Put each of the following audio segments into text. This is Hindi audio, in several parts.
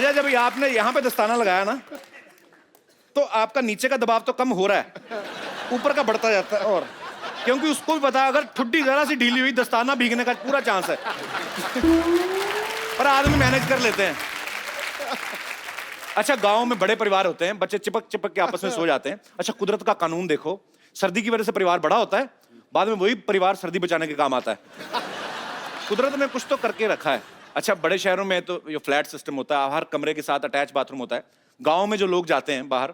अच्छा, जब ये आपने यहाँ पे दस्ताना लगाया ना, तो आपका नीचे का दबाव तो कम हो रहा है, ऊपर का बढ़ता जाता है। और क्योंकि उसको भी पता है अगर ठुड्डी जरा सी ढीली हुई दस्ताना भीगने का पूरा चांस है। पर आदमी मैनेज कर लेते हैं। अच्छा, गांव में बड़े परिवार होते हैं, बच्चे चिपक चिपक के आपस में सो जाते हैं। अच्छा, कुदरत का कानून देखो, सर्दी की वजह से परिवार बड़ा होता है, बाद में वही परिवार सर्दी बचाने के काम आता है। कुदरत ने कुछ तो करके रखा है। अच्छा, बड़े शहरों में तो ये फ्लैट सिस्टम होता है, हर कमरे के साथ अटैच बाथरूम होता है। गांव में जो लोग जाते हैं बाहर,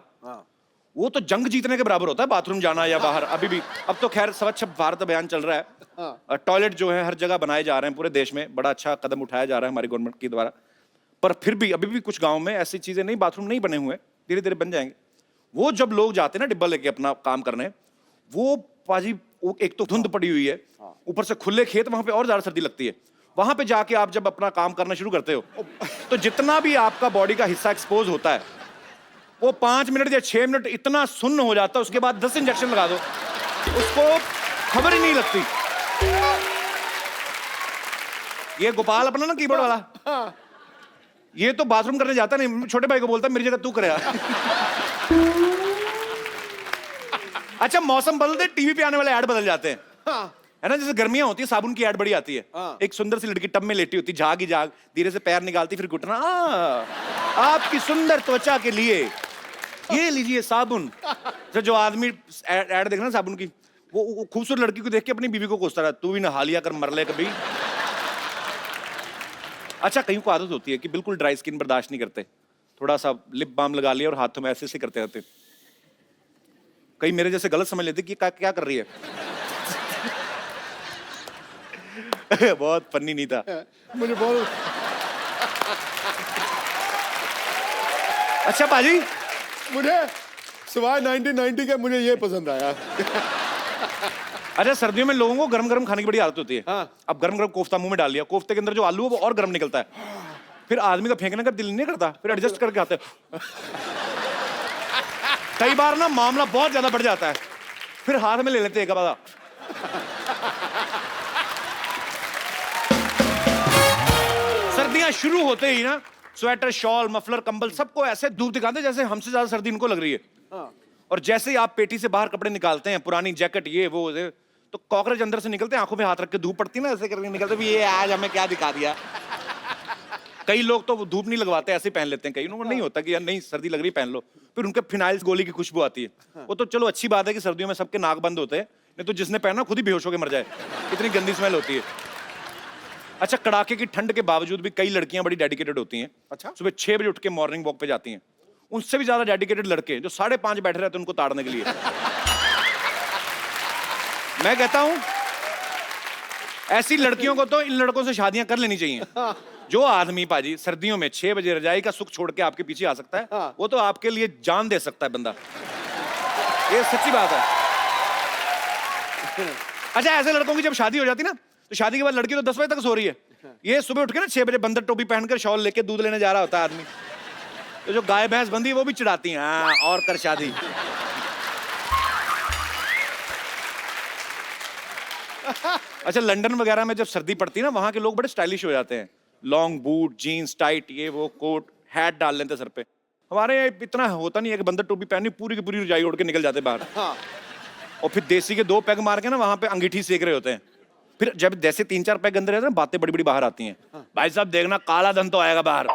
वो तो जंग जीतने के बराबर होता है, बाथरूम जाना या बाहर। अभी भी, अब तो खैर स्वच्छ भारत अभियान चल रहा है, टॉयलेट जो है हर जगह बनाए जा रहे हैं पूरे देश में, बड़ा अच्छा कदम उठाया जा रहा है हमारी गवर्नमेंट के द्वारा। पर फिर भी अभी भी कुछ गाँव में ऐसी चीजें नहीं, बाथरूम नहीं बने हुए, धीरे धीरे बन जाएंगे। वो जब लोग जाते हैं ना डिब्बा लेके अपना काम करने, वो पाजी, एक तो धुंध पड़ी हुई है, ऊपर से खुले खेत, वहां पे और ज्यादा सर्दी लगती है। वहां पे जाके आप जब अपना काम करना शुरू करते हो, तो जितना भी आपका बॉडी का हिस्सा एक्सपोज होता है, वो 5 मिनट या 6 मिनट इतना सुन्न हो जाता है, उसके बाद 10 इंजेक्शन लगा दो, उसको खबर ही नहीं लगती। ये गोपाल अपना ना कीबोर्ड वाला, ये तो बाथरूम करने जाता नहीं, छोटे भाई को बोलता मेरी जगह तू करे। अच्छा, मौसम बदलते टीवी पे आने वाले ऐड बदल जाते हैं, है ना। जैसे गर्मियां होती है, साबुन की ऐड बड़ी आती है, एक सुंदर सी लड़की टब में लेटी होती, झाग ही झाग, धीरे से पैर निकालती, फिर घुटना, आपकी सुंदर त्वचा के लिए ये लीजिए साबुन। जो आदमी ऐड देखना साबुन की, वो खूबसूरत लड़की को देख के अपनी बीवी को कोसता रहा, तू भी नहा लिया कर, मर ले कभी। अच्छा, कहीं को आदत होती है कि बिल्कुल ड्राई स्किन बर्दाश्त नहीं करते, थोड़ा सा लिप बाम लगा लिया और हाथों में ऐसे ऐसे करते रहते। कहीं मेरे जैसे गलत समझ लेते कि क्या कर रही है। बहुत फनी नहीं था मुझे बहुत। अच्छा पाजी, मुझे सिवाय 1990 के मुझे ये पसंद आया। अच्छा, सर्दियों में लोगों को गरम गरम खाने की बड़ी आदत होती है। अब गरम गरम कोफ्ता मुंह में डाल लिया, कोफ्ते के अंदर जो आलू है वो और गरम निकलता है, फिर आदमी का फेंकने का दिल नहीं करता, फिर एडजस्ट करके आते हैं। कई बार ना मामला बहुत ज्यादा बढ़ जाता है, फिर हाथ में ले लेते हैं एक बार। सर्दियां शुरू होते ही ना स्वेटर, शॉल, मफलर, कंबल सबको ऐसे धूप दिखाते जैसे हमसे ज्यादा सर्दी इनको लग रही है। और जैसे ही आप पेटी से बाहर कपड़े निकालते हैं, पुरानी जैकेट ये वो, तो कॉकरोच अंदर से निकलते हैं, आंखों पे हाथ रख के धूप पड़ती है ना, ऐसे करके निकलते भी, ये आज हमें क्या दिखा दिया। कई लोग तो धूप नहीं लगवाते, ऐसे पहन लेते हैं, कई लोगों को नहीं होता कि यार नहीं सर्दी लग रही पहन लो, फिर उनके फिनाइल गोली की खुशबू आती है। वो तो चलो अच्छी बात है कि सर्दियों में सबके नाक बंद होते हैं, नहीं तो जिसने पहना खुद ही बेहोश होकर मर जाए, इतनी गंदी स्मेल होती है। अच्छा, कड़ाके की ठंड के बावजूद भी कई लड़कियां बड़ी डेडिकेटेड होती हैं। अच्छा, सुबह 6 बजे उठ के मॉर्निंग वॉक पे जाती हैं। उनसे भी ज्यादा डेडिकेटेड लड़के जो 5:30 बैठे रहते हैं उनको ताड़ने के लिए। मैं कहता हूं ऐसी लड़कियों को तो इन लड़कों से शादियां कर लेनी चाहिए। जो आदमी पाजी सर्दियों में 6 बजे रजाई का सुख छोड़ के आपके पीछे आ सकता है, वो तो आपके लिए जान दे सकता है बंदा, ये सच्ची बात है। अच्छा, ऐसे लड़कों की जब शादी हो जाती ना, तो शादी के बाद लड़की तो 10 बजे तक सो रही है, ये सुबह उठ के ना 6 बजे बंदर टोपी पहनकर शॉल लेके दूध लेने जा रहा होता है आदमी। तो जो गाय भैंस बंदी वो भी चिढ़ाती हैं, हाँ और कर शादी। अच्छा, लंदन वगैरह में जब सर्दी पड़ती है ना, वहां के लोग बड़े स्टाइलिश हो जाते हैं, लॉन्ग बूट, जीन्स टाइट, ये वो, कोट, हैट डाल लेते सर पे। हमारे यहाँ इतना होता नहीं है कि बंदर टोपी पहनी पूरी की पूरी रजाई ओढ़ के निकल जाते बाहर। और फिर देसी के 2 पैग मार के ना वहां पे अंगीठी सेक रहे होते हैं। फिर जब जैसे 3-4 पैग अंदर रहते हैं, बातें बड़ी बड़ी बाहर आती हैं, भाई साहब देखना काला धन तो आएगा बाहर।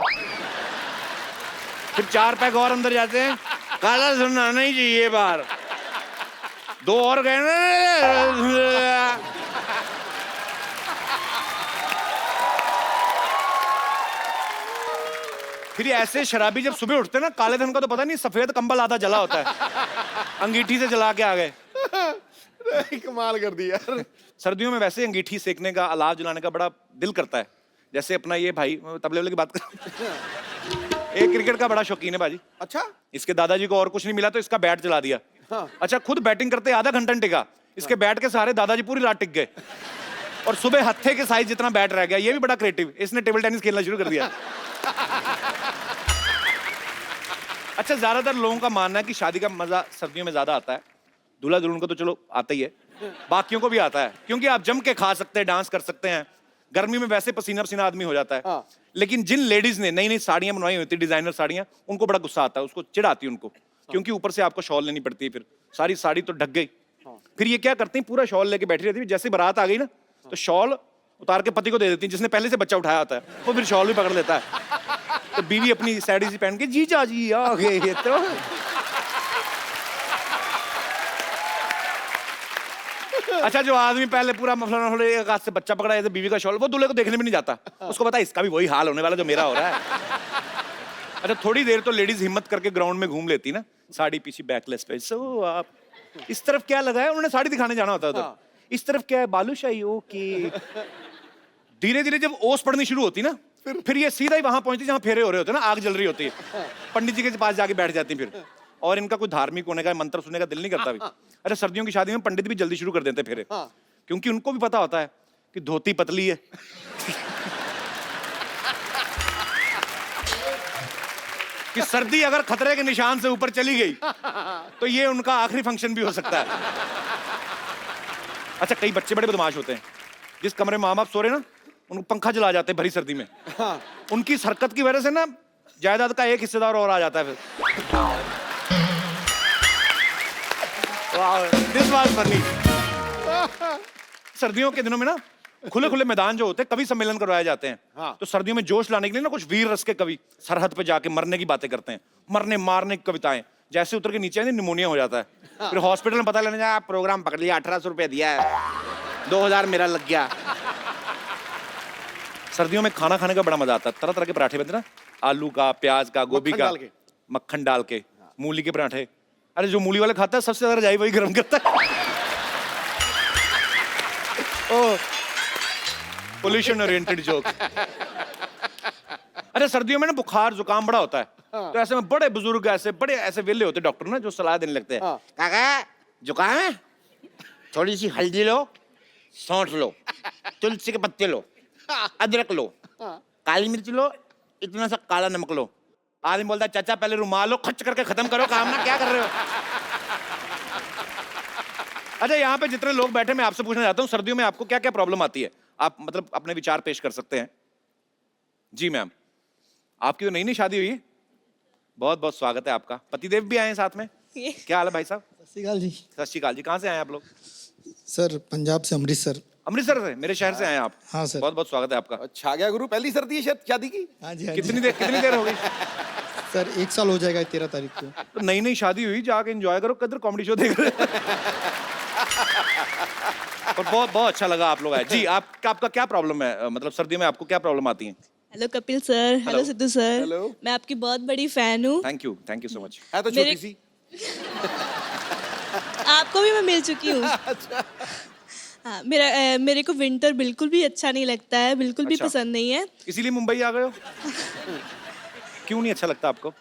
फिर 4 पैग और अंदर जाते हैं, काला धन आना ही चाहिए बाहर। 2 और गए ना, फिर ऐसे शराबी जब सुबह उठते हैं ना, काले धन का तो पता नहीं, सफेद कंबल आधा जला होता है, अंगीठी से जला के आ गए। कमाल कर दी यार। सर्दियों में वैसे अंगीठी सेकने का, अलाव जलाने का बड़ा दिल करता है। जैसे अपना ये भाई, तबले वाले की बात कर, एक क्रिकेट का बड़ा शौकीन है बाजी। अच्छा, इसके दादाजी को और कुछ नहीं मिला तो इसका बैट जला दिया। अच्छा, खुद बैटिंग करते आधा घंटा टिका, इसके बैट के सहारे दादाजी पूरी रात टिक गए, और सुबह हत्थे के साइज जितना बैट रह गया। ये भी बड़ा क्रिएटिव, इसने टेबल टेनिस खेलना शुरू कर दिया। अच्छा, ज्यादातर लोगों का मानना है कि शादी का मजा सर्दियों में ज्यादा आता है। दूल्हा दुल्हन को तो चलो आता ही है, बाकियों को भी आता है, क्योंकि आप जम के खा सकते हैं, डांस कर सकते हैं, गर्मी में वैसे पसीना पसीना आदमी हो जाता है। हाँ। लेकिन जिन लेडीज ने नई नई साड़ियां बनवाई होती है, डिजाइनर साड़ियां, उनको बड़ा गुस्सा आता है, उसको चिढ़ आती है उनको, क्योंकि ऊपर से आपको शॉल लेनी पड़ती है, फिर सारी साड़ी तो ढक गई। फिर ये क्या करती हैं, पूरा शॉल लेके बैठी रहती है, जैसे बारात आ गई ना तो शॉल उतार के पति को दे देती है, जिसने पहले से बच्चा उठाया होता है, वो फिर शॉल भी पकड़ लेता है। तो बीवी अपनी साड़ी सी पहन के जीजा जी आ गए तो अच्छा, जो आदमी पहले पूरा मफलर एक हाथ से बच्चा पकड़ा है, बीवी का शॉल, वो दूल्हे को देखने भी नहीं जाता, उसको पता है इसका भी वही हाल होने वाला जो मेरा हो रहा है। अच्छा, थोड़ी देर तो लेडीज हिम्मत करके ग्राउंड में घूम लेती ना, साड़ी पीछे बैकलेस पे। सो आप इस तरफ क्या लगा है, उन्होंने साड़ी दिखाने जाना होता है उधर, इस तरफ क्या है, बालूशाही, ओके। धीरे धीरे जब ओस पड़नी शुरू होती ना, फिर ये सीधा ही वहां पहुंचती जहां फेरे हो रहे होते ना, आग जल रही होती है, पंडित जी के पास जाके बैठ जाती फिर, और इनका कोई धार्मिक होने का, मंत्र सुनने का दिल नहीं करता भी। अच्छा, सर्दियों की शादी में पंडित भी जल्दी शुरू कर देते फेरे, क्योंकि उनको भी पता होता है कि धोती पतली है कि सर्दी अगर खतरे के निशान से ऊपर चली गई तो ये उनका आखिरी फंक्शन भी हो सकता है। अच्छा, कई बच्चे बड़े बदमाश होते हैं, जिस कमरे में माँ बाप सो रहे ना, उनको पंखा जला जाते हैं भरी सर्दी में। उनकी इस हरकत की वजह से ना जायदाद का एक हिस्सेदार और आ जाता है फिर। This was funny. सर्दियों के दिनों में ना खुले खुले मैदान जो होते हैं, कवि सम्मेलन करवाए जाते हैं। तो सर्दियों में जोश लाने के लिए ना कुछ वीर रस के कवि सरहद पे जाके मरने की बातें करते हैं, मरने मारने की कविताएं। जैसे उतर के नीचे आए निमोनिया हो जाता है, फिर हॉस्पिटल में पता लेने जाए, प्रोग्राम पकड़ लिया, 1800 रुपया दिया है, 2000 मेरा लग गया। सर्दियों में खाना खाने का बड़ा मजा आता है, तरह तरह के पराठे बनते ना, आलू का, प्याज का, गोभी का, मक्खन डाल के, मूली के पराठे। अरे जो मूली वाले खाता है सबसे ज्यादा रजाई वही गर्म करता है। Pollution oriented joke. अरे सर्दियों में ना बुखार जुकाम बड़ा होता है, तो ऐसे में बड़े बुजुर्ग ऐसे वेले होते डॉक्टर ना, जो सलाह देने लगते हैं, काका जुकाम है, थोड़ी सी हल्दी लो, सौंठ लो, तुलसी के पत्ते लो, अदरक लो, काली मिर्च लो, इतना सा काला नमक लो। आदमी बोलता है चाचा पहले रुमाल लो, खच करके खत्म करो काम ना, क्या कर रहे हो। अच्छा, यहाँ पे जितने लोग बैठे, मैं आपसे पूछना चाहता हूँ, सर्दियों में आपको क्या क्या प्रॉब्लम आती है, आप मतलब अपने विचार पेश कर सकते हैं। जी मैम, आपकी तो नई नई शादी हुई है, बहुत बहुत स्वागत है आपका। पतिदेव भी आए हैं साथ में, क्या हाल है भाई साहब? सत श्री अकाल जी। सत श्री अकाल जी। कहाँ से आए आप लोग? सर पंजाब से, अमृतसर। अमृतसर से, मेरे शहर से आए हैं आप? हाँ सर। बहुत बहुत स्वागत है आपका। अच्छा गया गुरु, पहली सर्दी है शायद शादी की? हाँ जी, हाँ कितनी देर हो गई? सर 1 साल हो जाएगा 13 तारीख को। तो नई नई शादी हुई, जाके एंजॉय करो, किधर कॉमेडी शो देख रहे और बहुत बहुत अच्छा लगा आप लोग आए। जी, आपका क्या प्रॉब्लम है, मतलब सर्दियों में आपको क्या प्रॉब्लम आती है? Hello Kapil sir, hello Sidhu sir, hello. मैं आपकी बहुत बड़ी फैन हूँ। Thank you so much. है तो छोटी सी। आपको भी मैं मिल चुकी हूँ। हाँ, मेरे को विंटर बिल्कुल भी अच्छा नहीं लगता है, बिल्कुल भी अच्छा। पसंद नहीं है। इसीलिए मुंबई आ गए हो? क्यों नहीं अच्छा लगता आपको?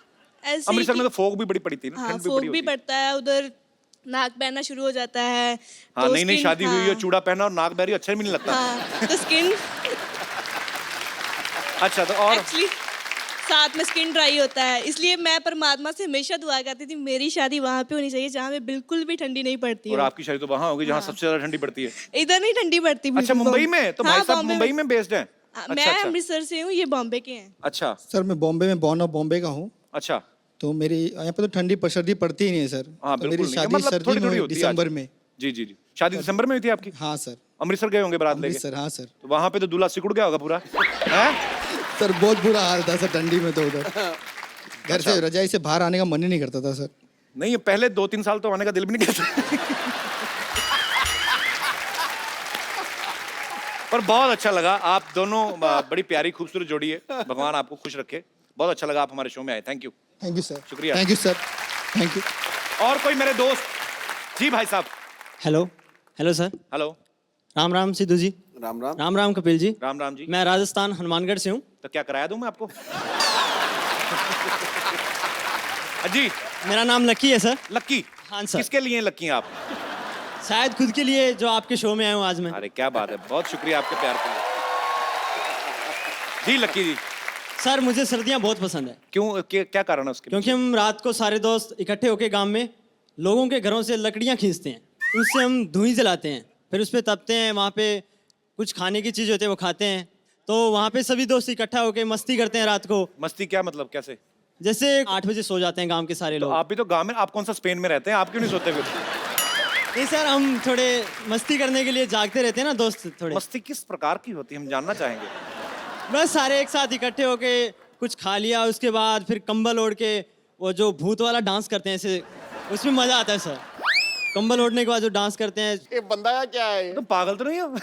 ऐसे ही अमृतसर में कि- तो फोग भी बड़ी पड़ी थी ना, हाँ, ठंड भी फोग बड़ी भी होती है। पड़ता है उधर, नाक बहना शुरू हो जाता है। हाँ, तो नई नई skin- शादी हुई है, हाँ, चूड़ा पहना और नाक बहरी, अच्छा भी नहीं लगता। हाँ, तो स्किन अच्छा, तो और एक्चुअली साथ में स्किन ड्राई होता है, इसलिए मैं परमात्मा से हमेशा दुआ करती थी मेरी शादी वहाँ पे होनी चाहिए जहाँ पे बिल्कुल भी ठंडी नहीं पड़ती और हो। आपकी शादी तो वहां होगी जहाँ सबसे ज्यादा ठंडी पड़ती है। इधर नहीं ठंडी पड़ती अच्छा, बिल्कुल। मुंबई में? तो भाई हाँ, साहब बॉम्बे मुंबई में बेस्ड हैं? मैं अमृतसर से हूँ, ये बॉम्बे के हैं। अच्छा सर मैं बॉम्बे में बॉर्न ऑफ बॉम्बे का हूँ, अच्छा। तो मेरी यहाँ पे तो ठंडी सर्दी पड़ती ही नहीं है सर। हाँ, तो बिल्कुल मेरी नहीं, शादी मतलब सर्दी थोड़ी में थोड़ी हुई, होती है दिसंबर आज। में। जी, शादी दिसंबर में हुई थी आपकी? हाँ सर। अमृतसर गए होंगे बारात लेके? अमृतसर, हाँ सर। तो वहां पे तो दूल्हा सिकुड़ गया होगा पूरा हैं? सर बहुत बुरा हाल था सर ठंडी में, तो उधर घर से रजाई से बाहर आने का मन ही नहीं करता था सर। नहीं, ये पहले 2-3 साल तो आने का दिल भी नहीं करता। पर बहुत अच्छा लगा, आप दोनों बड़ी प्यारी खूबसूरत जोड़ी है, भगवान आपको खुश रखे। बहुत अच्छा लगा आप हमारे शो में आए, thank you. Thank you sir. शुक्रिया। Thank you sir, thank you. और कोई मेरे दोस्त? जी भाई साहब। Hello hello sir. Hello. Ram Ram Sidhu ji. Ram Ram. Ram Ram Kapil ji. Ram Ram ji. मैं राजस्थान हनुमानगढ़ से हूँ। तो क्या कराया दूं मैं आपको? जी, मेरा नाम लक्की है सर। लक्की? हाँ सर। किसके लिए लक्की हैं आप? शायद खुद के लिए, जो आपके शो में आया हूँ आज मैं। अरे क्या बात है, बहुत शुक्रिया आपके प्यार के लिए। जी लक्की जी, सर मुझे सर्दियाँ बहुत पसंद है, क्यों, क्या कारण है उसके? क्योंकि हम रात को सारे दोस्त इकट्ठे होकर गांव में लोगों के घरों से लकड़ियाँ खींचते हैं, उससे हम धुएं जलाते हैं, फिर उस पर तपते हैं, वहाँ पे कुछ खाने की चीज़ होती है वो खाते हैं। तो वहाँ पे सभी दोस्त इकट्ठा होकर मस्ती करते हैं रात को। मस्ती क्या मतलब, कैसे? जैसे 8 बजे सो जाते हैं गांव के सारे तो लोग। आप भी तो गांव में, आप कौन सा स्पेन में रहते हैं, आप क्यों नहीं सोते फिर? नहीं सर, हम थोड़े मस्ती करने के लिए जागते रहते हैं ना दोस्त थोड़े। मस्ती किस प्रकार की होती है, हम जानना चाहेंगे। बस सारे एक साथ इकट्ठे होके कुछ खा लिया, उसके बाद फिर कंबल ओढ़ के वो जो भूत वाला डांस करते हैं ऐसे, उसमें मजा आता है सर। कंबल ओढ़ने के बाद जो डांस करते हैं। ये बंदा क्या है? तुम पागल तो नहीं हो?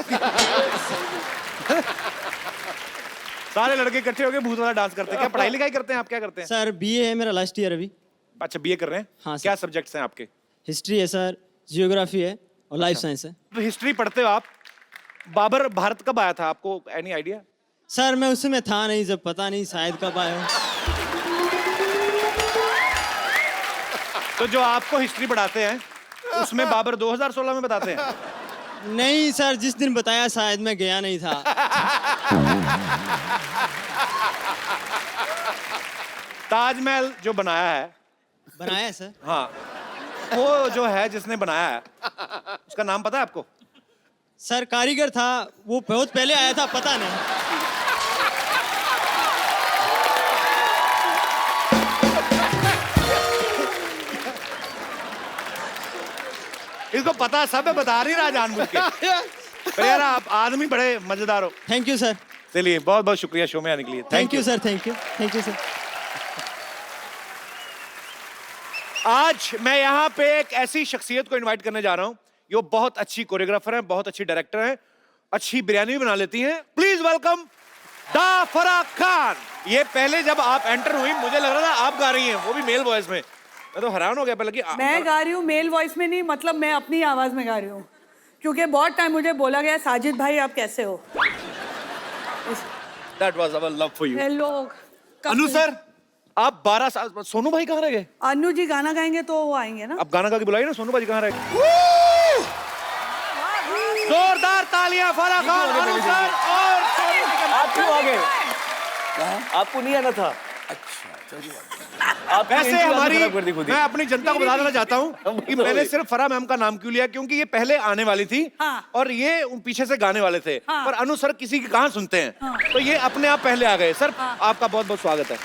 सारे लड़के इकट्ठे होकर भूत वाला डांस करते हैं। क्या पढ़ाई लिखाई करते हैं आप, क्या करते हैं? सर बीए है मेरा लास्ट ईयर अभी। अच्छा, बीए कर रहे हैं? हाँ सर। क्या सब्जेक्ट्स हैं आपके? हिस्ट्री है सर, जियोग्राफी है और लाइफ साइंस है। तो हिस्ट्री पढ़ते हो आप। बाबर भारत कब आया था, आपको एनी आइडिया? सर मैं उसमें था नहीं, जब पता नहीं शायद कब आया हूँ। तो जो आपको हिस्ट्री पढ़ाते हैं उसमें बाबर 2016 में बताते हैं? नहीं सर, जिस दिन बताया शायद मैं गया नहीं था। ताजमहल जो बनाया है, बनाया है सर? हाँ, वो जो है जिसने बनाया है उसका नाम पता है आपको? सर कारीगर था, वो बहुत पहले आया था, पता नहीं। इसको पता सब है, बता नहीं रहा जानबूझ के। पर यार आप आदमी बड़े मजेदार हो। Thank you sir. चलिए, बहुत बहुत शुक्रिया शो में आने के लिए। Thank you sir, thank you, thank you sir. आज मैं यहाँ पे एक ऐसी शख्सियत को इनवाइट करने जा रहा हूँ, जो बहुत अच्छी कोरियोग्राफर हैं, बहुत अच्छी डायरेक्टर हैं, अच्छी बिरयानी भी बना लेती हैं। प्लीज वेलकम दा फरा खान। ये पहले जब आप एंटर हुई मुझे लग रहा था आप गा रही हैं, वो भी मेल वॉइस में। मैं तो हैरान हो गया पहले कि मैं गा रही हूँ मेल वॉइस में नहीं, मतलब मैं अपनी आवाज में गा रही हूँ, क्योंकि बहुत टाइम मुझे बोला गया साजिद भाई आप कैसे हो। That was our love for you. Hello Anu sir, आप 12 साल, सोनू भाई कहाँ रह गए? अनु जी गाना गाएंगे तो वो आएंगे ना। आप गाना गा के बुलाइए ना, सोनू भाई कहाँ रह गए? जोरदार तालियां फरा खान, अनु सर और सोनू भाई। आप क्यों आ गए? आपको नहीं आना था। आप वैसे हमारी, मैं अपनी जनता को बता देना चाहता हूँ कि मैंने सिर्फ फरा मैम का नाम क्यों लिया, क्योंकि ये पहले आने वाली थी। हाँ। और ये पीछे से गाने वाले थे। हाँ। पर अनु सर किसी की कहाँ सुनते हैं। हाँ। तो ये अपने आप पहले आ गए। सर आपका बहुत बहुत स्वागत है।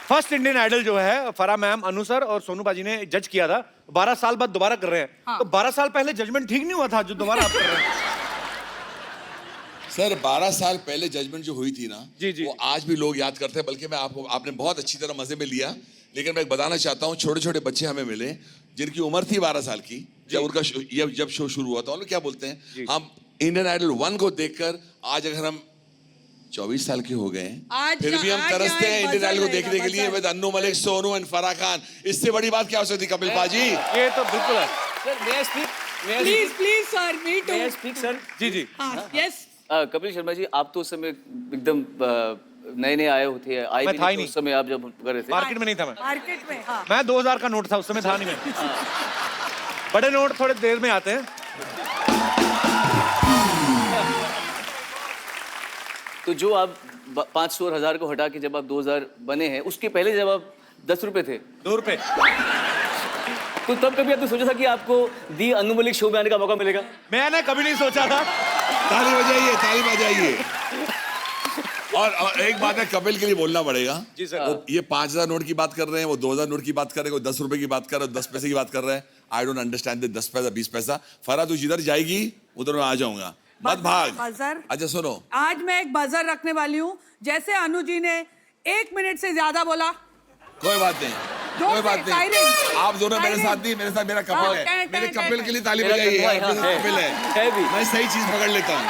फर्स्ट इंडियन आइडल जो है फरा मैम, अनु सर और सोनू बाजी ने जज किया था। 12 साल बाद दोबारा कर रहे हैं। हाँ। तो 12 साल पहले जजमेंट ठीक नहीं हुआ था जो दोबारा आप कर रहे हैं? सर 12 साल पहले जजमेंट जो हुई थी ना, जी, जी, वो आज भी लोग याद करते हैं। बल्कि मैं आपने बहुत अच्छी तरह मजे में लिया। लेकिन मैं एक बताना चाहता हूँ, छोटे छोटे बच्चे हमें मिले जिनकी उम्र थी 12 साल की जब उनका जब शो शुरू हुआ था। उन्होंने क्या बोलते हैं, हम इंडियन आइडल 1 को देखकर आज अगर हम 24 साल के हो गए फिर भी हम तरसते हैं इंडियन आइडल को देखने के लिए विद अन्नू मलिक, सोनू एंड फराह खान। इससे बड़ी बात क्या हो सकती कपिल पाजी? ये तो बिल्कुल है। Sir may I speak? May I please speak? Please sir, me too. May I speak, sir? जी जी। यस। कपिल शर्मा जी, आप तो उस समय एकदम नए नए आए होते हैं, आए मैं भी था ही नहीं नहीं। उस समय आप जब कर रहे थे। मार्केट में नहीं था मैं। मार्केट में, हाँ। मैं 2000 का नोट था उस समय, था नहीं मैं। बड़े नोट थोड़े देर में आते हैं। तो जो आप 500 और 1000 को हटा के जब आप 2000 बने हैं, उसके पहले जब आप 10 रुपए थे, 2 रुपए। तो तब कभी आपने सोचा था कि आपको दी अन्नू मलिक शो में आने का मौका मिलेगा? मैंने कभी नहीं सोचा था। ताली बजाइए, ताली बजाइए। और एक बात है, कपिल के लिए बोलना पड़ेगा। जी सर। वो ये 5000 नोट की बात कर रहे हैं, वो 2000 नोट की बात कर रहे हैं, वो 10 रुपए की बात कर रहे हैं, 10 पैसे की बात कर रहे हैं। आई डोंट अंडरस्टैंड 10 पैसा 20 पैसा। फरा तू जिधर जाएगी उधर मैं आ जाऊंगा, मत भाग। बजर। अच्छा सुनो, आज मैं एक बजर रखने वाली हूँ। जैसे अनु जी ने 1 मिनट से ज्यादा बोला, कोई बात नहीं, कोई बात नहीं। आप दोनों मेरे साथ नहीं, मेरे साथ मेरा कपिल है। मेरे कपिल के लिए ताली बजाइए। कपिल है, मैं सही चीज पकड़ लेता हूँ,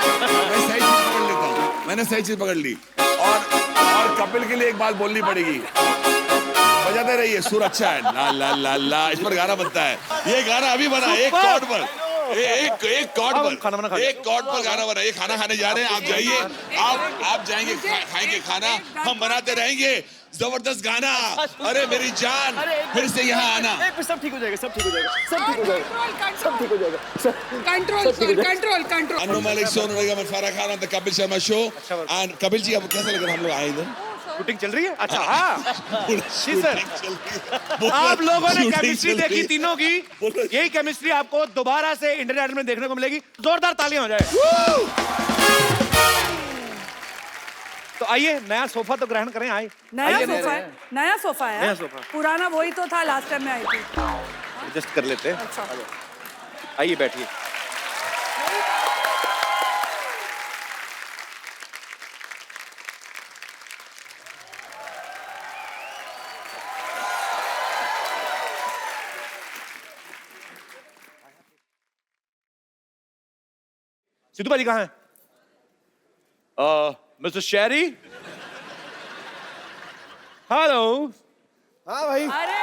मैं सही चीज पकड़ लेता हूँ। मैंने सही चीज पकड़ ली। और कपिल के लिए एक बात बोलनी पड़ेगी, बजाते रहिए, सुर अच्छा है। ला ला ला ला, इस पर गाना बनता है। ये गाना अभी बना, एक कॉर्ड पर, एक कॉर्ड पर, एक कॉर्ड पर गाना बना। ये खाना खाने जा रहे हैं, आप जाइए, आप जाएंगे, खाएंगे खाना, हम बनाते रहेंगे। जबरदस्त गाना। अरे मेरी जान, फिर से यहाँ आना। सब ठीक हो जाएगा, सब ठीक हो जाएगा, सब ठीक हो जाएगा, सब ठीक हो जाएगा। Control control control. Annu Malik, Sonu Nigam, Farah Khan on the Kapil Sharma show. And Kapil ji, अब कैसा लग रहा है हम लोग आए इधर? शूटिंग चल रही है? अच्छा हाँ जी सर, आप लोगों ने केमिस्ट्री देखी तीनों की, यही केमिस्ट्री आपको दोबारा से इंडियन आइडल में देखने को मिलेगी। जोरदार तालियां हो जाए। तो आइए नया सोफा तो ग्रहण करें। आइए नया सोफा है, नया सोफा है। नया सोफा। पुराना वही तो था लास्ट टाइम में आई थी। एडजस्ट कर लेते हैं। अच्छा आइए बैठिए। सिद्धू भाजी कहाँ हैं? मिस्टर शेरी, हेलो। हाँ भाई, अरे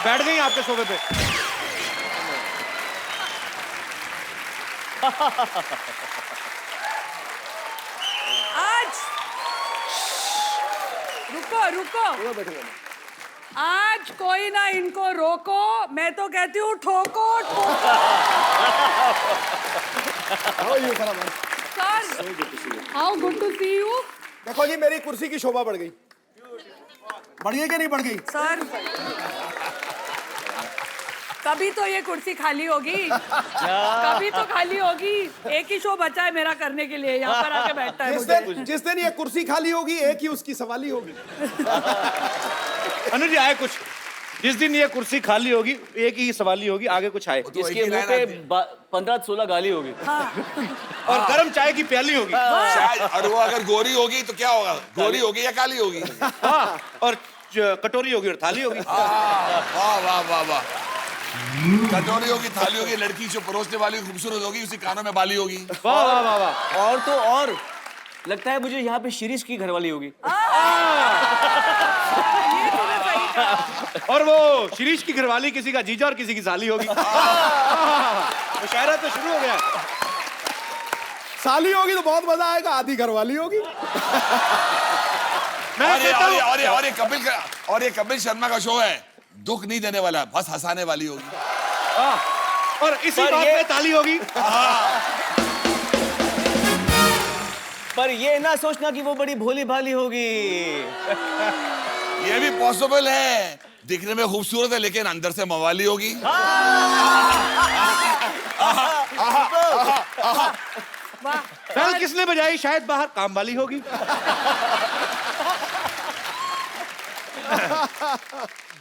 बैठ गई आपके सोफे पे। आज रुको रुको, आज कोई ना इनको रोको, मैं तो कहती हूँ ठोको ठोको। Sir, how good to see you. देखो जी मेरी कुर्सी की शोभा बढ़ गई। बढ़ गई कि नहीं बढ़ गई? सर कभी तो ये कुर्सी खाली होगी, कभी तो खाली होगी। एक ही शो बचा है मेरा करने के लिए, यहाँ पर आके बैठता है मुझे। जिस दिन ये कुर्सी खाली होगी एक ही उसकी सवाली होगी। अनुज जी आए कुछ, जिस दिन ये कुर्सी खाली होगी एक ही सवाली होगी, आगे कुछ आए। इसके मुंह पे 15-16 गाली होगी। और गर्म चाय की प्याली होगी। और वो अगर गोरी होगी तो क्या होगा? गोरी होगी या काली होगी? हाँ, और कटोरी होगी और थाली होगी। वाह वाह वाह वाह। कटोरी होगी, थाली होगी, लड़की जो परोसने वाली खूबसूरत होगी, उसी कानों में बाली होगी। वाह वाह वाह वाह। और तो और लगता है मुझे यहाँ पे शिरीष की घरवाली होगी। और वो शिरीष की घरवाली किसी का जीजा और किसी की साली होगी। मुशायरा तो शुरू हो गया। साली होगी तो बहुत मजा आएगा, आधी घरवाली होगी। और ये कपिल शर्मा का शो है, दुख नहीं देने वाला, बस हंसाने वाली होगी। और इसी बात पे ताली होगी। पर ये ना सोचना कि वो बड़ी भोली भाली होगी। ये भी पॉसिबल है, दिखने में खूबसूरत है लेकिन अंदर से मवाली होगी। बेल किसने बजाई? शायद बाहर काम वाली होगी।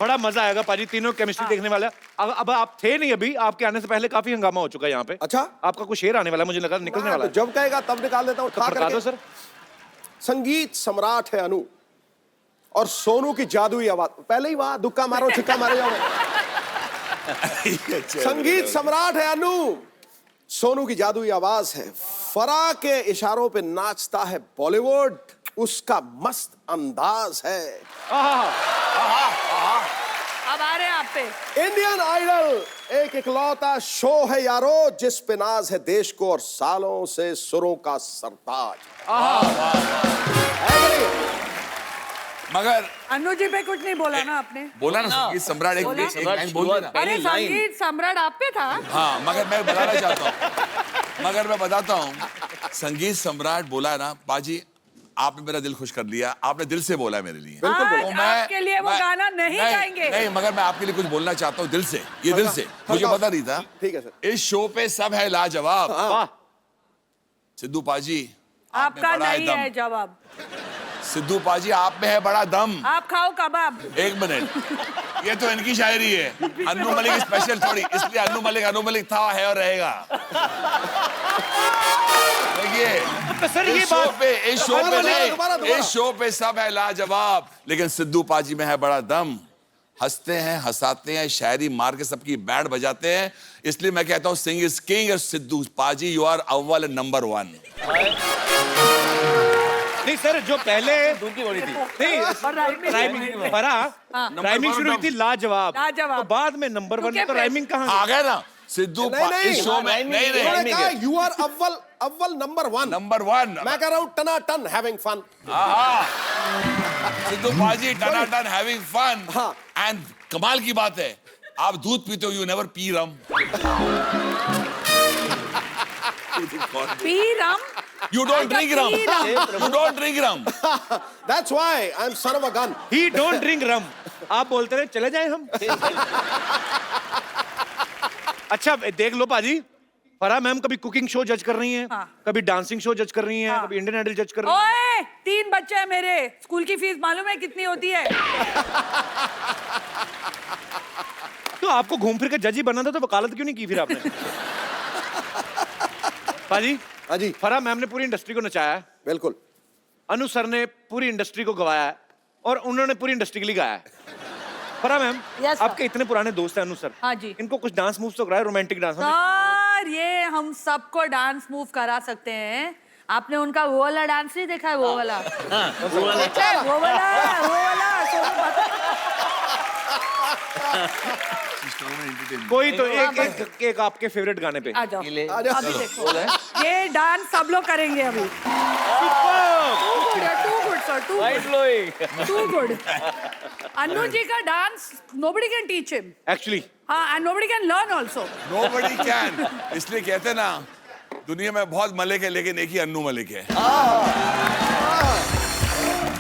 बड़ा मजा आएगा पाजी, तीनों केमिस्ट्री देखने वाला। अब आप थे नहीं अभी, आपके आने से पहले काफी हंगामा हो चुका है यहाँ पे। अच्छा, आपका कुछ शेर आने वाला है, मुझे लगा निकलने वाला है। जब कहेगा तब निकाल देता हूँ। तो खड़का दो सर। संगीत सम्राट है अनु और सोनू की जादुई आवाज। पहले ही वहां दुक्का मारो छिक्का मारे जाओ। संगीत सम्राट है अनु, सोनू की जादुई आवाज है। फराह के इशारों पे नाचता है बॉलीवुड, उसका मस्त अंदाज है। अब आ रहे हैं आप पे। इंडियन आइडल एक इकलौता शो है यारो, जिस पे नाज है देश को और सालों से सुरों का सरताज। मगर अनु जी पे कुछ नहीं बोला ना आपने? बोला ना संगीत सम्राट एक लाइन बोल देना। अरे संगीत सम्राट आप पे था। हाँ, मगर मैं बताना चाहता हूँ, मगर मैं बताता हूँ, संगीत सम्राट बोला ना पाजी, आपने मेरा दिल खुश कर लिया, आपने दिल से बोला मेरे लिए। बिल्कुल बोला। आपके लिए वो गाना नहीं गाएंगे। नहीं, मगर मैं आपके लिए कुछ बोलना चाहता हूँ दिल से, ये दिल से, मुझे पता नहीं था। ठीक है सर। इस शो पे सब है लाजवाब। वाह। सिद्धू पाजी आपका नहीं है जवाब। सिद्धू पाजी आप में है बड़ा दम। आप खाओ कबाब। एक मिनट, ये तो इनकी शायरी है, अन्नू मलिक स्पेशल थोड़ी, इसलिए अन्नू मलिक था, है और रहेगा। देखिए सर ये इस शो पे सब है लाजवाब, लेकिन सिद्धू पाजी में है बड़ा दम। हंसते हैं, हंसाते हैं, शायरी मार के सबकी बैंड बजाते हैं, इसलिए मैं कहता हूँ सिंग is king. Sidhu paaji you are अव्वल नंबर 1। नहीं सर, जो पहले दूध की बड़ी थी। नहीं राइमिंग शुरू हुई थी लाजवाब, तो बाद में नंबर 1 तो राइमिंग कहाँ आ गया ना सिद्धू इस शो में। नहीं, यू आर अव्वल नंबर 1। नंबर 1 मैं कह रहा हूँ टना ton having fun. Sidhu paaji टना टन हैविंग फन। हाँ। एंड कमाल की बात है, आप दूध पीते हो, you never P rum. P rum You don't drink rum. You don't drink rum. That's why I'm son of a gun. He don't drink rum. आप बोलते रहे चले जाए हम। अच्छा देख लो पाजी, फराह मैम कभी कुकिंग शो जज कर रही हैं, कभी डांसिंग शो जज कर रही हैं, कभी इंडियन आइडल जज कर रही हैं। ओए 3 बच्चे हैं मेरे, स्कूल की फीस मालूम है कितनी होती है? तो आपको घूम फिर के जज ही बनना था तो वकालत क्यों नहीं की फिर आपने? पाजी, हाँ जी, फराह मैम ने पूरी इंडस्ट्री को नचाया है, बिल्कुल। अनु सर ने पूरी इंडस्ट्री को गवाया है और उन्होंने पूरी इंडस्ट्री के लिए गाया है। Farah ma'am, Yes, sir. आपके इतने पुराने दोस्त हैं अनु सर, हाँ जी। इनको कुछ डांस मूव्स तो कराए, रोमांटिक डांस। सर ये हम सबको डांस मूव करा सकते हैं। आपने उनका वो वाला डांस नहीं देखा है? वो वाला वो वाला सोनू पता- कोई तो एक आपके फेवरेट गाने पे आ जाओ अभी देखो ये डांस सब लोग करेंगे अभी। Too good sir, too good. Anu ji का dance nobody can teach him. Actually हाँ, and nobody can learn also. Nobody can. इसलिए कहते हैं ना, दुनिया में बहुत मलिक है लेकिन एक ही अन्नू मलिक है।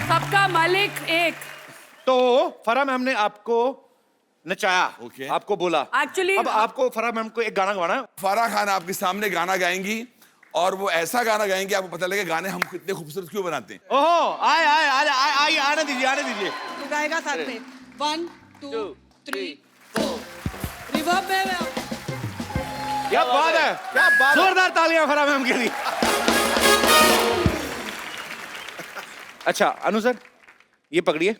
सबका मालिक एक। तो फराह मैम ने आपको नचाया, आपको बोला। Actually- अब आपको फराह मैम को एक गाना गाना है। फराह खान आपके सामने गाना गाएंगी और वो ऐसा गाना गाएंगे आपको पता लगेगा गाने हम कितने खूबसूरत क्यों बनाते हैं। ओहो, आए आने दीजिए। तू गाएगा साथ में। 1 2 3 4 रिवर्ब में क्या बात है, क्या बात है। जोरदार तालियां फराह मैम के लिए। अच्छा अनु सर, ये पकड़िए,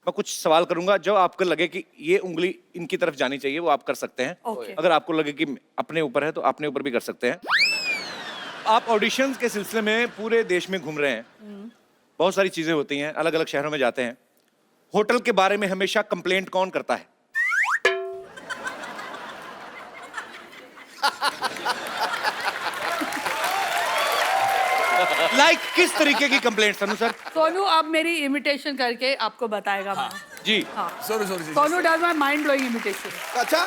मैं कुछ सवाल करूंगा, जो आपको लगे कि ये उंगली इनकी तरफ जानी चाहिए वो आप कर सकते हैं। Okay. अगर आपको लगे कि अपने ऊपर है तो अपने ऊपर भी कर सकते हैं। आप ऑडिशंस के सिलसिले में पूरे देश में घूम रहे हैं, बहुत सारी चीजें होती हैं, अलग अलग शहरों में जाते हैं। होटल के बारे में हमेशा कंप्लेंट कौन करता है? लाइक किस तरीके की कंप्लेंट सनु सर? सोनू अब मेरी इमिटेशन करके आपको बताएगा। मैं जी sorry Sonu does my mind blowing imitation. अच्छा,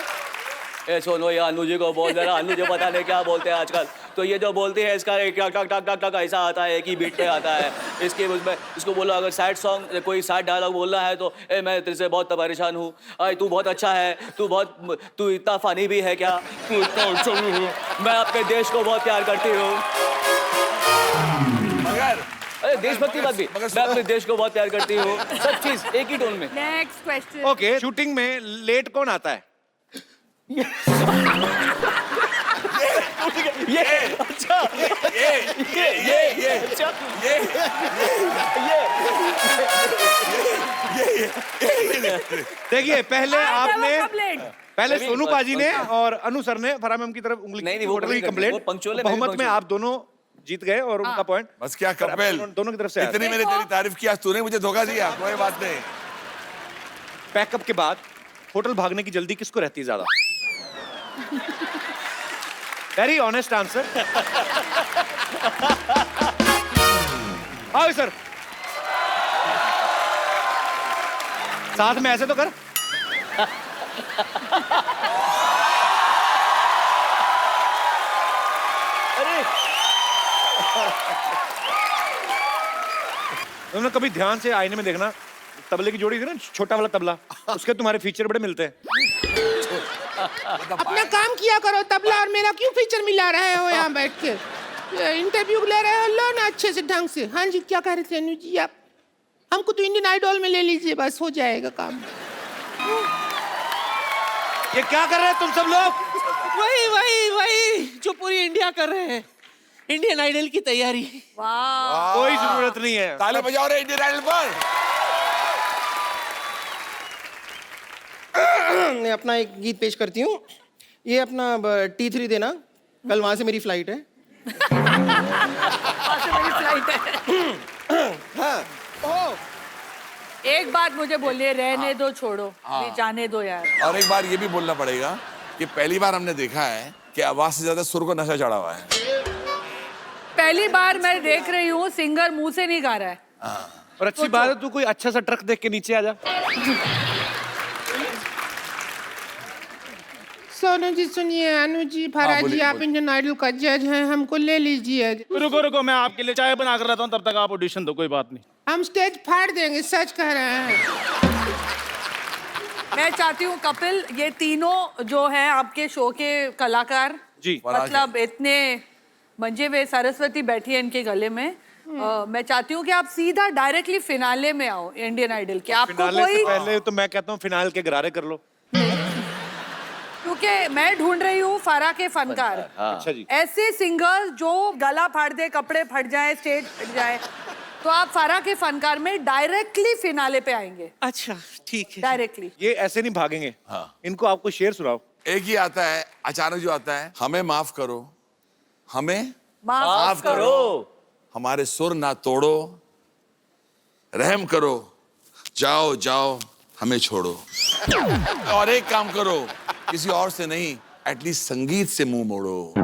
ए सोनू, ये अनु जी को बोल जरा, अनु जी पता नहीं क्या बोलते हैं आजकल। तो ये जो बोलती है इसका एक टक टक टक टक ऐसा आता है, एक ही बीट पे आता है। इसके उसमें इसको बोलो अगर सैड सॉन्ग कोई सैड डायलॉग बोलना है तो ए मैं तेरे से बहुत परेशान हूँ, तू बहुत अच्छा है, तू इतना फनी भी है क्या, तू इतना अच्छा भी है, मैं अपने देश को बहुत प्यार करती हूँ। अरे देशभक्ति बात भी, मैं अपने देश को बहुत प्यार करती हूँ, सब चीज एक ही टोन में। Next question. ओके, शूटिंग में लेट कौन आता है? ये अच्छा, देखिए पहले नहीं, सोनू पाजी ने और अनु सर ने फराह मैम की तरफ उंगली नहीं, वो होटल की वो कंप्लेंट, punctual है, बहुमत मैं में आप दोनों जीत गए और उनका पॉइंट बस क्या कपिल, दोनों की तरफ से आया। इतनी मैंने तेरी तारीफ की, आज तूने मुझे धोखा दिया। कोई बात नहीं। पैकअप के बाद होटल भागने की जल्दी किसको रहती है ज्यादा? Very honest answer. आओ सर, साथ में ऐसे तो कर। तुमने कभी ध्यान से आईने में देखना, तबले की जोड़ी थी ना, छोटा वाला तबला, उसके तुम्हारे फीचर बड़े मिलते हैं। अपना काम किया करो, तबला और मेरा क्यों फीचर मिला रहे हो यहाँ बैठ के? इंटरव्यू ले रहे हो, लो ना अच्छे से ढंग से। हाँ जी, क्या कह रहे थे अनु जी आप? हमको तो इंडियन आइडल में ले लीजिए, बस हो जाएगा काम। ये क्या कर रहे हैं तुम सब लोग? वही जो पूरी इंडिया कर रहे हैं, इंडियन आइडल की तैयारी। वाह, कोई जरूरत नहीं है। ताली बजाओ रे इंडियन आइडल पर। मैं अपना एक गीत पेश करती हूँ। ये अपना T3 देना, कल वहां से मेरी फ्लाइट है। मेरी फ्लाइट है। एक बात मुझे बोलिए, रहने दो, छोड़ो, भी जाने दो यार। और एक बार ये भी बोलना पड़ेगा कि पहली बार हमने देखा है कि आवाज से ज्यादा सुर को नशा चढ़ा हुआ है। पहली बार मैं देख रही हूँ सिंगर मुंह से नहीं गा रहा है। और अच्छी बात है, तू कोई अच्छा सा ट्रक देख के नीचे आ जा। सोनू जी सुनिए, अनु जी, फराह जी, आप इंडियन आइडल का जज हैं, हमको ले लीजिए। रुको रुको, मैं आपके लिए चाय बना कर रहता हूँ, तब तक आप ऑडिशन दो, कोई बात नहीं। हम स्टेज फाड़ देंगे, सच कह रहे हैं। मैं चाहती हूँ कपिल, ये तीनों जो हैं आपके शो के कलाकार जी, मतलब इतने मंजे हुए, सरस्वती बैठी है इनके गले में। मैं चाहती हूँ कि आप सीधा डायरेक्टली फिनाले में आओ इंडियन आइडल के। आपको फिनाले कोई से पहले तो मैं कहता हूँ फिनाल के गरारे कर लो, क्योंकि मैं ढूंढ रही हूँ फरा के फनकार। अच्छा जी। ऐसे सिंगर्स जो गला फाड़ दे, कपड़े फट जाए, स्टेज फट जाए, तो आप फरा के फनकार में डायरेक्टली फिनाले पे आएंगे। अच्छा ठीक है। डायरेक्टली ये ऐसे नहीं भागेंगे। इनको आपको शेर सुनाओ। एक ही आता है अचानक, जो आता है, हमें माफ करो, हमें माफ करो, हमारे सुर ना तोड़ो, रहम करो, जाओ जाओ हमें छोड़ो। और एक काम करो, किसी और से नहीं, एटलीस्ट संगीत से मुंह मोड़ो,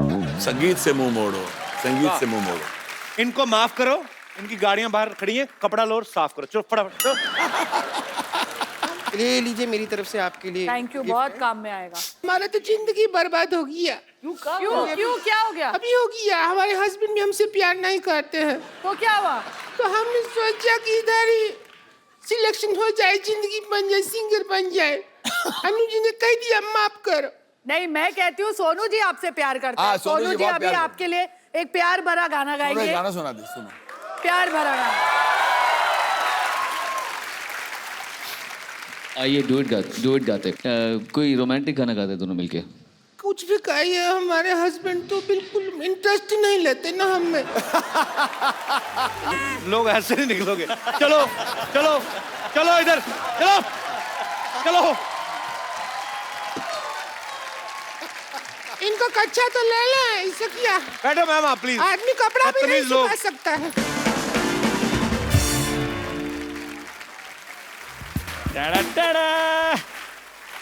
संगीत से मुंह मोड़ो, संगीत से मुंह मोड़ो। इनको माफ करो, इनकी गाड़ियां बाहर खड़ी हैं, कपड़ा लो और साफ करो। चलो फटाफट चलो। ले लीजिए मेरी तरफ से आपके लिए। थैंक यू, बहुत काम में आएगा। हमारा तो जिंदगी बर्बाद हो गया। क्यों क्यों, क्या हो गया? अभी हो गया, हमारे हस्बैंड भी हमसे प्यार नहीं करते हैं, तो क्या हुआ? तो हमने सोचा कि इधर ही सिलेक्शन हो जाए, जिंदगी बन जाए, सिंगर बन जाए। अनु जी ने कह दिया माफ करो। नहीं, मैं कहती हूँ सोनू जी आपसे प्यार करते हैं। सोनू जी अभी आपके लिए एक प्यार भरा गाना गाएंगे। गाना सुना दे, सुनो। प्यार भरा गाना। आइए डुएट गाते, कोई रोमांटिक गाना गाते दोनों मिलके। कुछ भी कहिए, हमारे हस्बैंड तो बिल्कुल इंटरेस्ट ही नहीं लेते ना हमें। लोग ऐसे नहीं निकलोगे। चलो चलो चलो, इधर चलो चलो। इनको कच्चा तो ले लें, इससे क्या? बैठो मैम, आप प्लीज। आदमी कपड़ा भी नहीं बदतमीज लोग। सुखा सकता है।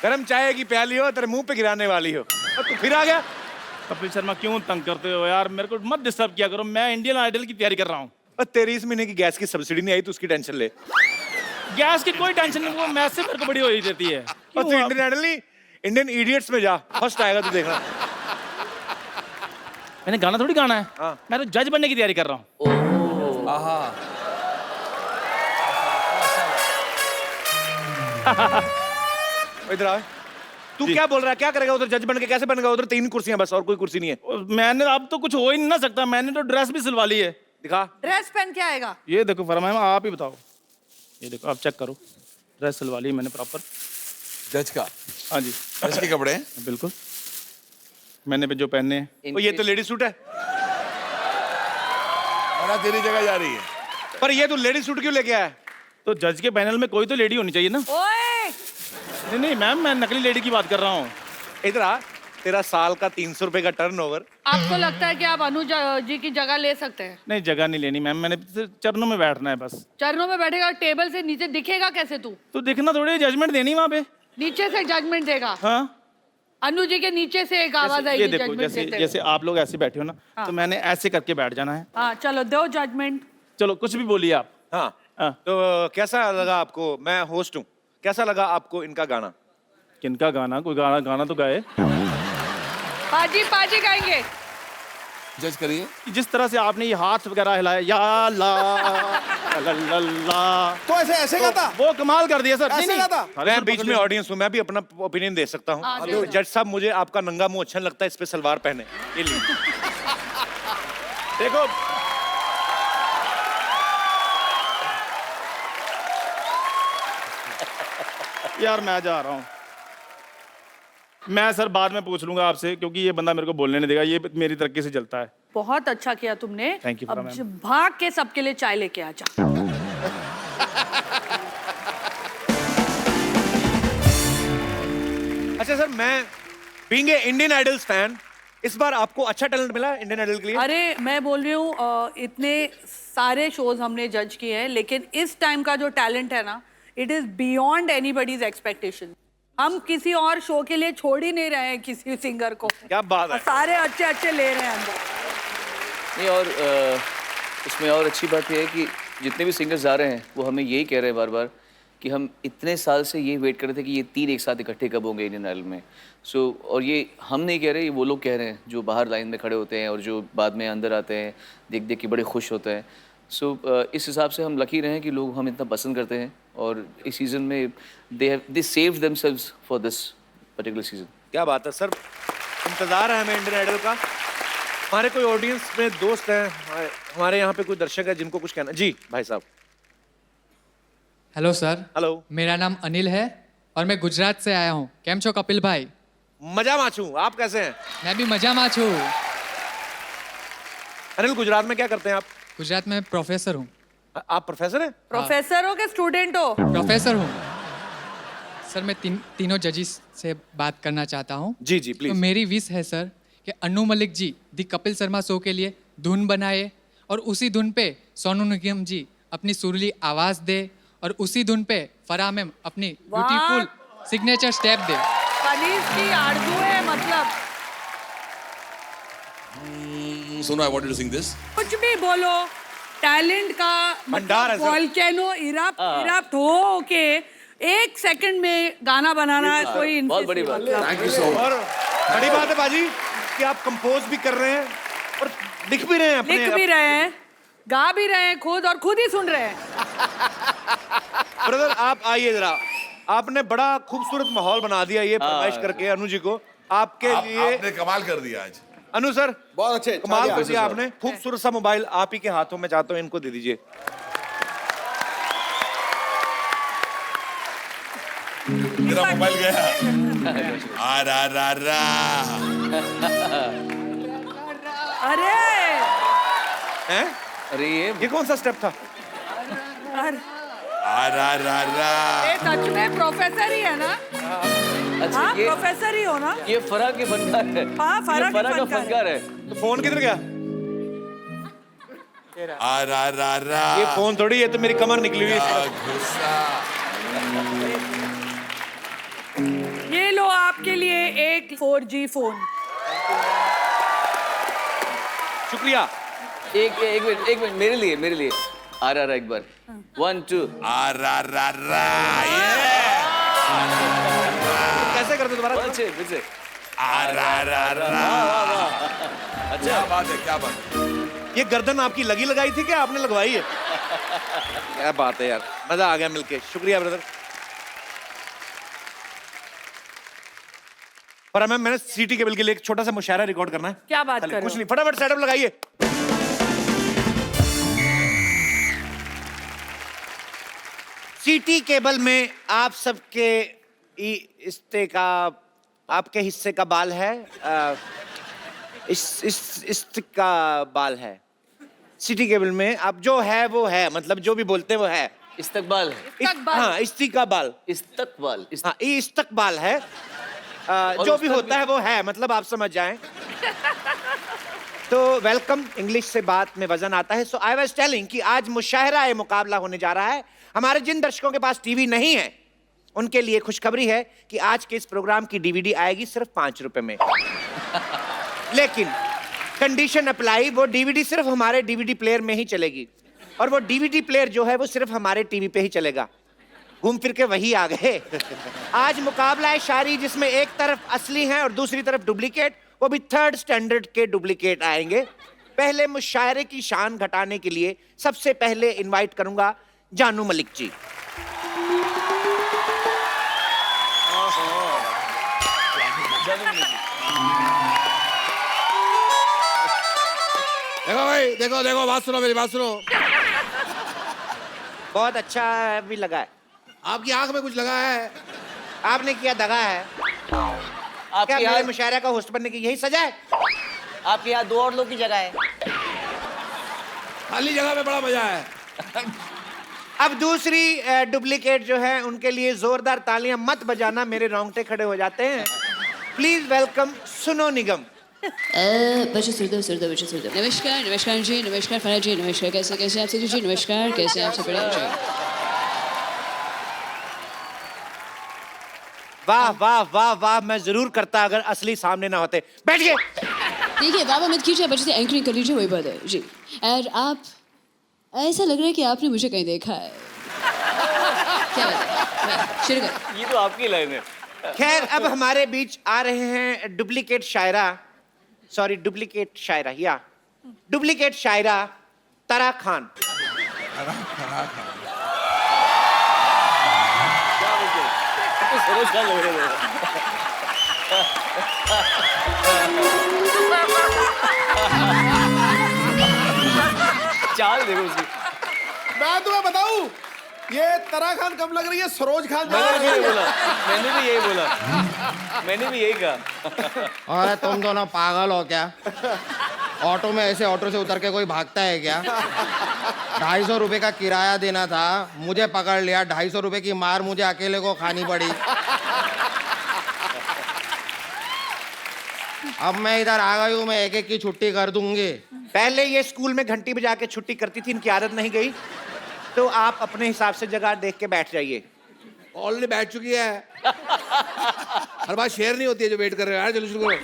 गरम चाय की प्याली हो, तेरे मुंह पे गिराने वाली हो, और तू फिर आ गया। कपिल शर्मा क्यों तंग करते हो यार, मेरे को मत डिस्टर्ब किया करो, मैं इंडियन आइडल की तैयारी कर रहा हूँ। और तेरी इस महीने की गैस की सब्सिडी नहीं आई, तो उसकी टेंशन ले। गैस की कोई टेंशन नहीं, वो मैच से मेरे को बड़ी हो ही देती है। और तू इंडियन आइडल नहीं, इंडियन इडियट्स में जा, फर्स्ट आएगा तू, देखना। मैंने गाना थोड़ी गाना है। हाँ। मैं तो जज बनने की तैयारी कर रहा हूँ। इधर आ। तू क्या बोल रहा है, क्या करेगा उधर? जज बन के कैसे बनेगा? उधर 3 कुर्सियां बस, और कोई कुर्सी नहीं है। मैंने अब तो कुछ हो ही नहीं ना सकता, मैंने तो ड्रेस भी सिलवा ली है। दिखा। ड्रेस पहन के आएगा। ये देखो फरमा, आप ही बताओ। ये देखो, आप चेक करो, ड्रेस सिलवा ली मैंने प्रॉपर। जज का? हाँ जी, जज के कपड़े हैं? बिल्कुल, मैंने भी जो पहने हैं। ये तो लेडी सूट है। और तेरी जगह जा रही है। पर ये तू लेडी सूट क्यों लेके आया? तो जज के पैनल में कोई तो लेडी होनी चाहिए ना। ओए! नहीं नहीं मैम, मैं नकली लेडी की बात कर रहा हूँ। इधर आ। तेरा साल का 300 रुपए का टर्नओवर। आपको लगता है कि आप अनु जी की जगह ले सकते हैं? नहीं, जगह नहीं लेनी मैम, मैंने सिर्फ चरणों में बैठना है बस। चरणों में बैठेगा, टेबल से नीचे दिखेगा कैसे तू? तो देखना, थोड़ी जजमेंट देनी वहाँ पे। नीचे से जजमेंट देगा। हाँ, अनु जी के नीचे से एक आवाज आएगी। ये देखो, जैसे जैसे आप लोग ऐसे बैठे हो ना, तो मैंने ऐसे करके बैठ जाना है। हाँ, चलो दो जजमेंट। चलो, कुछ भी बोलिए आप। हाँ। तो कैसा लगा आपको? मैं होस्ट हूँ, कैसा लगा आपको इनका गाना? किनका गाना? कोई गाना तो गाए। पाजी गाएंगे। जज करिए। जिस तरह से आपने ये हाथ वगैरह हिलाया, या ला ला ला ला, तो ऐसे गाता? वो कमाल कर दिया सर। ऐसे नहीं, गाता? अरे मैं बीच में ऑडियंस हूँ, मैं भी अपना ओपिनियन दे सकता हूँ। जज साहब, मुझे आपका नंगा मुंह अच्छा लगता है, इस पे सलवार पहने। ये लिए देखो, यार मैं जा रहा हूँ। मैं सर बाद में पूछ लूंगा आपसे, क्योंकि ये बंदा मेरे को बोलने नहीं देगा, ये मेरी तरक्की से चलता है। बहुत अच्छा किया तुमने। Thank you, अब भाग के सबके लिए चाय लेके आ जा। अच्छा सर, मैं being a Indian idols fan, इस बार आपको अच्छा टैलेंट मिला इंडियन आइडल के लिए? अरे मैं बोल रही हूँ, इतने सारे शोज हमने जज किए हैं, लेकिन इस टाइम का जो टैलेंट है ना, it is beyond anybody's expectation. हम किसी और शो के लिए छोड़ ही नहीं रहे हैं किसी सिंगर को। क्या बात है। सारे अच्छे अच्छे ले रहे हैं अंदर। नहीं, और इसमें और अच्छी बात यह है कि जितने भी सिंगर्स आ रहे हैं वो हमें यही कह रहे हैं बार बार कि हम इतने साल से ये वेट कर रहे थे कि ये 3 एक साथ इकट्ठे कब होंगे इंडियन आइडल में। और ये हम नहीं कह रहे, ये वो लोग कह रहे हैं जो बाहर लाइन में खड़े होते हैं और जो बाद में अंदर आते हैं देख देख के बड़े खुश होते हैं। इस हिसाब से हम लकी रहे हैं कि लोग हम इतना पसंद करते हैं और इस सीज़न में they saved themselves for this particular season. क्या बात है सर, इंतज़ार है हमें इंडियन आइडल का। हमारे कोई ऑडियंस में दोस्त हैं, हमारे यहाँ पे कोई दर्शक है जिनको कुछ कहना? जी भाई साहब। Hello sir. हेलो, मेरा नाम अनिल है और मैं गुजरात से आया हूँ। केम छो कपिल भाई? मजा माचू, आप कैसे हैं? मैं भी मजा में छू। अनिल, गुजरात में क्या करते हैं आप? गुजरात में प्रोफेसर हूँ। आप प्रोफेसर हैं? प्रोफेसर हो कि स्टूडेंट हो? प्रोफेसर हूँ सर। मैं तीनों जजिस से बात करना चाहता हूँ। जी जी प्लीज। तो मेरी विश है सर कि अनु मलिक जी दी कपिल शर्मा शो के लिए धुन बनाए और उसी धुन पे सोनू निगम जी अपनी सुरीली आवाज दे और उसी धुन पे फराह मैम अपनी ब्यूटीफुल सिग्नेचर स्टेप दे। कनीज की आरज़ू है मतलब। Sono, I want you to sing this. कुछ भी बोलो, टैलेंट का भंडार है सर। वॉल्केनो इरप्ट हो के 1 सेकंड में गाना बनाना कोई बहुत बड़ी बात। Thank you so much. और बड़ी बात है बाजी कि आप कंपोज भी कर रहे हैं और लिख भी रहे हैं अपने। लिख भी रहे हैं, गा भी रहे हैं खुद और खुद ही सुन रहे हैं। ब्रदर आप आइए जरा, आपने बड़ा खूबसूरत माहौल बना दिया ये फरमाइश करके अनु जी को। आपके लिए आपने कमाल कर दिया आज। अनु सर बहुत अच्छे, कमाल कर दिया आपने। खूबसूरत सा मोबाइल आप ही के हाथों में, चाहता हूँ इनको दे दीजिए। मेरा मोबाइल गया। अरे हैं? अरे ये कौन सा स्टेप था? ये सच में प्रोफेसर ही है ना? अच्छा, हाँ, ये प्रोफेसर ही हो ना? ये फराह के फनकार है। हाँ, फराह ये के फराह का फनकार फनकार है। तो फोन किधर गया? ये फोन थोड़ी, ये तो मेरी कमर निकली हुई है। ये लो आपके लिए एक 4G फोन। शुक्रिया। एक मिनट मेरे लिए RR एक बार 1 2 कैसे करते दोबारा? अच्छे फिर से। क्या बात है, क्या बात है। ये गर्दन आपकी लगी लगाई थी क्या आपने लगवाई है? क्या बात है यार, मजा आ गया मिलके। शुक्रिया ब्रदर। पर मैम मैंने सीटी केबल के लिए एक छोटा सा मुशायरा रिकॉर्ड करना है। क्या बात कर रहे हो? कुछ नहीं, फटाफट सेटअप लगाइए। सीटी केबल में आप सबके हिस्से का, आपके हिस्से का बाल है, इस का बाल है। सीटी केबल में आप जो है वो है, मतलब जो भी बोलते हैं वो है। इस्तकबाल है। हाँ, इस्ती का बाल। इस्तकबाल। हाँ, ये इस्तकबाल है। जो भी होता है वो है, मतलब आप समझ जाएं। तो वेलकम, इंग्लिश से बात में वजन आता है। सो आई वाज टेलिंग कि आज मुशायरा ए मुकाबला होने जा रहा है। हमारे जिन दर्शकों के पास टीवी नहीं है उनके लिए खुशखबरी है कि आज के इस प्रोग्राम की DVD आएगी सिर्फ 5 रुपए में। लेकिन कंडीशन अप्लाई, वो DVD सिर्फ हमारे DVD प्लेयर में ही चलेगी और वो DVD प्लेयर जो है वो सिर्फ हमारे टीवी पे ही चलेगा। घूम फिर के वही आ गए। आज मुकाबला है शायरी जिसमें एक तरफ असली है और दूसरी तरफ डुप्लीकेट, वो भी 3rd स्टैंडर्ड के डुप्लीकेट आएंगे। पहले मुशायरे की शान घटाने के लिए सबसे पहले इनवाइट करूंगा जानू मलिक जी। देखो भाई, देखो बात सुनो, मेरी बात सुनो। बहुत अच्छा भी लगा है। आपकी आंख में कुछ लगा है? आपने किया दगा है। क्या मेरे मुशायरा का होस्ट बनने की यही सजा है? आपके यहाँ 2 और लोग की जगह है। खाली जगह में बड़ा मजा है। अब दूसरी डुप्लीकेट जो है उनके लिए जोरदार तालियां मत बजाना, मेरे रोंगटे खड़े हो जाते हैं। प्लीज वेलकम सुनो निगम। नमस्कार जी, नमस्कार फराह जी, नमस्कार। कैसे आप सभी जी? नमस्कार, कैसे आप सब बढ़िया जी? वाह वाह वाह वाह, मैं जरूर करता अगर असली सामने ना होते। बैठिए। देखिए बाबा मत कीजिए, बच्चे से एंकरिंग कर लीजिए, वही बात है जी। और आप, ऐसा लग रहा है कि आपने मुझे कहीं देखा है। क्या बात है? शुरू कर। ये तो आपकी लाइन है। खैर अब हमारे बीच आ रहे हैं डुप्लीकेट शायरा तरा खान। तो सरोज खान लग रहे थे। चाल देखो उसकी। मैं तुम्हें बताऊं, ये तरा खान कब लग रही है, सरोज खान। मैंने भी यही कहा। अरे तुम दोनों पागल हो क्या? ऑटो में ऐसे ऑटो से उतर के कोई भागता है क्या? 250 रुपए का किराया देना था, मुझे पकड़ लिया, 250 रुपए की मार मुझे अकेले को खानी पड़ी। अब मैं इधर आ गई हूँ, मैं एक एक की छुट्टी कर दूंगी। पहले ये स्कूल में घंटी बजा के छुट्टी करती थी, इनकी आदत नहीं गई, तो आप अपने हिसाब से जगह देख के बैठ जाइए। ऑलरेडी बैठ चुकी है। हर बात शेयर नहीं होती है जो वेट कर रहे हो यार, चलो शुरू करो।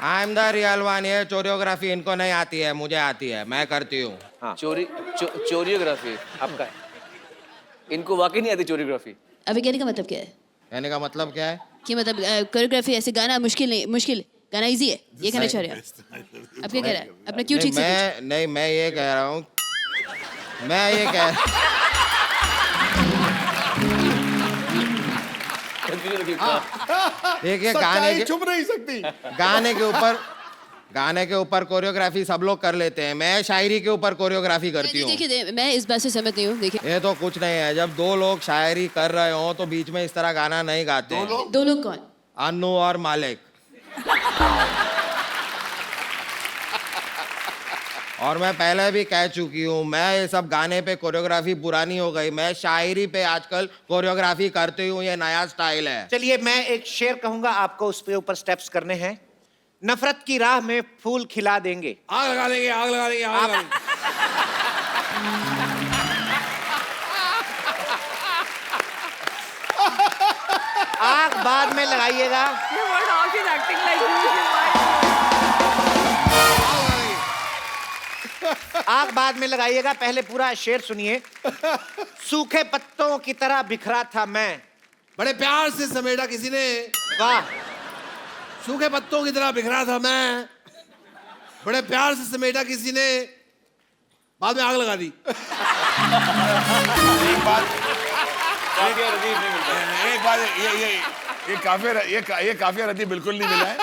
I am the real one. ये चोरियोग्राफी इनको नहीं आती है, मुझे आती है, मैं करती हूँ। हाँ। चोरियोग्राफी आपका है। इनको वाकई नहीं आती चोरियोग्राफी। अभी कहने का मतलब क्या है? कहने का मतलब क्या है? कि मतलब कोरियोग्राफी ऐसे गाना मुश्किल गाना इजी है, ये कहना चाह रहे हो आप? क्या कह रहा है? अपना क्यों ठीक से मैं ये कह रहा हूँ, देखिए छुप नहीं सकती। गाने के ऊपर कोरियोग्राफी सब लोग कर लेते हैं, मैं शायरी के ऊपर कोरियोग्राफी करती हूँ। देखिए मैं इस बात से सहमत नहीं हूँ। देखिए ये तो कुछ नहीं है, जब दो लोग शायरी कर रहे हो तो बीच में इस तरह गाना नहीं गाते हैं। दो लोग कौन? अन्नू और मालिक। और मैं पहले भी कह चुकी हूँ, मैं ये सब गाने पे कोरियोग्राफी पुरानी हो गई, मैं शायरी पे आजकल कोरियोग्राफी करती हूँ, ये नया स्टाइल है। चलिए मैं एक शेर कहूंगा, आपको उस पे ऊपर स्टेप्स करने हैं। नफरत की राह में फूल खिला देंगे, आग लगा देंगे, आग लगा देंगे, आग लगा देंगे। आग बाद में लगाइएगा। आग बाद में लगाइएगा, पहले पूरा शेर सुनिए। सूखे पत्तों की तरह बिखरा था मैं, बड़े प्यार से समेटा किसी ने। वाह। सूखे पत्तों की तरह बिखरा था मैं, बड़े प्यार से समेटा किसी ने, बाद में आग लगा दी। एक बात ये काफिया रद्दी बिल्कुल नहीं मिला है।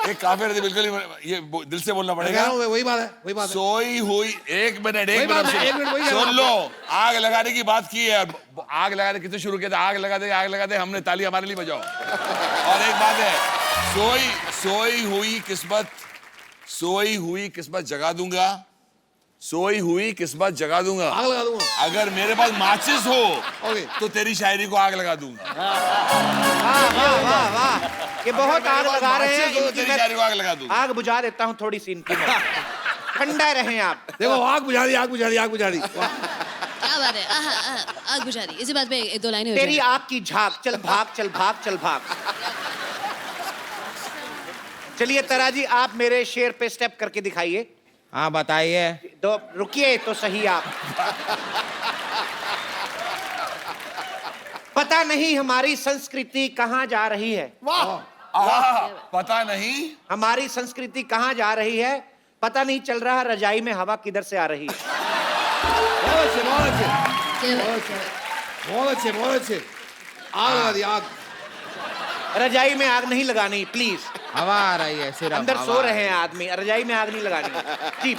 ये काफिया रद्दी बिल्कुल नहीं, ये दिल से बोलना पड़ेगा। वही बात है। सोई हुई, एक मिनट सुन लो। आग लगाने की बात की है, आग लगाने कितने शुरू किया था, आग लगा दे, हमने ताली हमारे लिए बजाओ। और एक बात है, सोई हुई किस्मत जगा दूंगा, सोई हुई किस्मत जगा दूंगा, आग लगा दूंगा। अगर मेरे पास माचिस हो तो तेरी शायरी को आग लगा दूंगा। वाह, ये बहुत आग लगा रहे हैं। तो तेरी शायरी को आग लगा दूंगा। आग बुझा देता हूँ थोड़ी सी इनकी। ठंडा रहें आप। देखो आग बुझा दी। क्या बात है? आग बुझा दी। इसी बात पे एक दो लाइनें हो तेरी आग की झाग, चल भाग। चलिए तरा जी, आप मेरे शेर पे स्टेप करके दिखाइए। हाँ बताइए। तो रुकिए तो सही आप। पता नहीं हमारी संस्कृति कहाँ जा रही है। वाह। पता नहीं हमारी संस्कृति कहाँ जा रही है, पता नहीं चल रहा रजाई में हवा किधर से आ रही है। बहुत अच्छे। आग लगा दी, आग। रजाई में आग नहीं लगानी प्लीज। हवा आ रही है सिर्फ, अंदर सो रहे हैं आदमी, रजाई में आग नहीं लगानी। जी।